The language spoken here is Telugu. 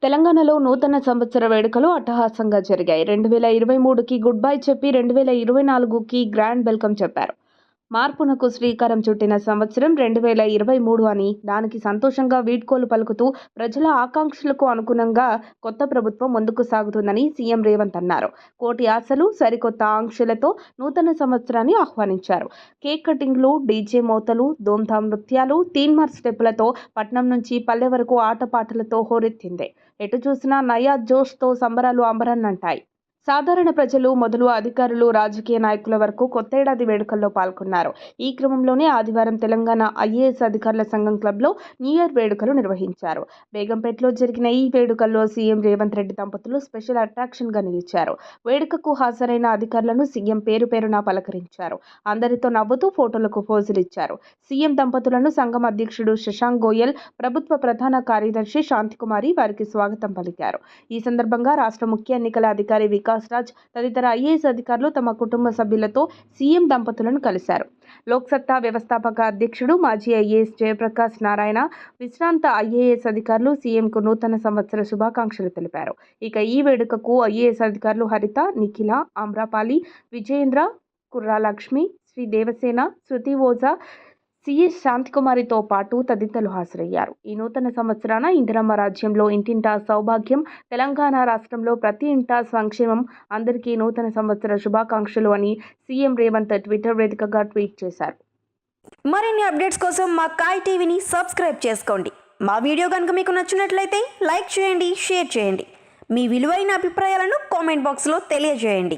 తెలంగాణలో నూతన సంవత్సర వేడుకలు అట్టహాసంగా జరిగాయి. 2023కి గుడ్ బై చెప్పి 2024కి గ్రాండ్ వెల్కమ్ చెప్పారు. మార్పునకు శ్రీకారం చుట్టిన సంవత్సరం 2023 అని, దానికి సంతోషంగా వీడ్కోలు పలుకుతూ ప్రజల ఆకాంక్షలకు అనుగుణంగా కొత్త ప్రభుత్వం ముందుకు సాగుతుందని సీఎం రేవంత్ అన్నారు. కోటి ఆశలు, సరికొత్త ఆంక్షలతో నూతన సంవత్సరాన్ని ఆహ్వానించారు. కేక్ కటింగ్లు, డీజే మోతలు, ధూమ్ధామ్ నృత్యాలు, తీన్మార్ స్టెప్పులతో పట్నం నుంచి పల్లె వరకు ఆటపాటలతో హోరెత్తింది. ఎటు చూసినా నయా జోష్తో సంబరాలు అంబరాన్నంటాయి. సాధారణ ప్రజలు మొదలు అధికారులు, రాజకీయ నాయకుల వరకు కొత్తేడాది వేడుకల్లో పాల్గొన్నారు. ఈ క్రమంలోనే ఆదివారం తెలంగాణ ఐఏఎస్ అధికారుల సంఘం క్లబ్లో న్యూ ఇయర్ వేడుకలు నిర్వహించారు. బేగంపేటలో జరిగిన ఈ వేడుకల్లో సీఎం రేవంత్ రెడ్డి దంపతులు స్పెషల్ అట్రాక్షన్గా నిలిచారు. వేడుకకు హాజరైన అధికారులను సీఎం పేరు పేరున పలకరించారు. అందరితో నవ్వుతూ ఫోటోలకు పోజులిచ్చారు. సీఎం దంపతులను సంఘం అధ్యక్షుడు శశాంక్ గోయల్, ప్రభుత్వ ప్రధాన కార్యదర్శి శాంతికుమారి వారికి స్వాగతం పలికారు. ఈ సందర్భంగా రాష్ట్ర ముఖ్య ఎన్నికల అధికారి వికాస్ రాజ్ తదితర ఐఏఎస్ అధికారులు తమ కుటుంబ సభ్యులతో సీఎం దంపతులను కలిశారు. లోక్సత్తా వ్యవస్థాపక అధ్యక్షుడు, మాజీ ఐఏఎస్ జయప్రకాష్ నారాయణ, విశ్రాంత ఐఏఎస్ అధికారులు సీఎంకు నూతన సంవత్సర శుభాకాంక్షలు తెలిపారు. ఇక ఈ వేడుకకు ఐఏఎస్ అధికారులు హరిత, నిఖిల, ఆమ్రపాలి, విజయేంద్ర, కుర్రాలక్ష్మి, శ్రీ దేవసేన, శృతి ఓజా, సిఎస్ శాంతికుమారితో పాటు తదితరులు హాజరయ్యారు. ఈ నూతన సంవత్సరాన ఇందిరమ్మ రాజ్యంలో ఇంటింటా సౌభాగ్యం, తెలంగాణ రాష్ట్రంలో ప్రతి ఇంటా సంక్షేమం, అందరికీ నూతన సంవత్సర శుభాకాంక్షలు అని సీఎం రేవంత్ ట్విట్టర్ వేదికగా ట్వీట్ చేశారు. మరిన్ని అప్డేట్స్ కోసం మా కాయ్ టీవీని సబ్స్క్రైబ్ చేసుకోండి. మా వీడియో కనుక మీకు నచ్చినట్లయితే లైక్ చేయండి, షేర్ చేయండి. మీ విలువైన అభిప్రాయాలను కామెంట్ బాక్స్లో తెలియజేయండి.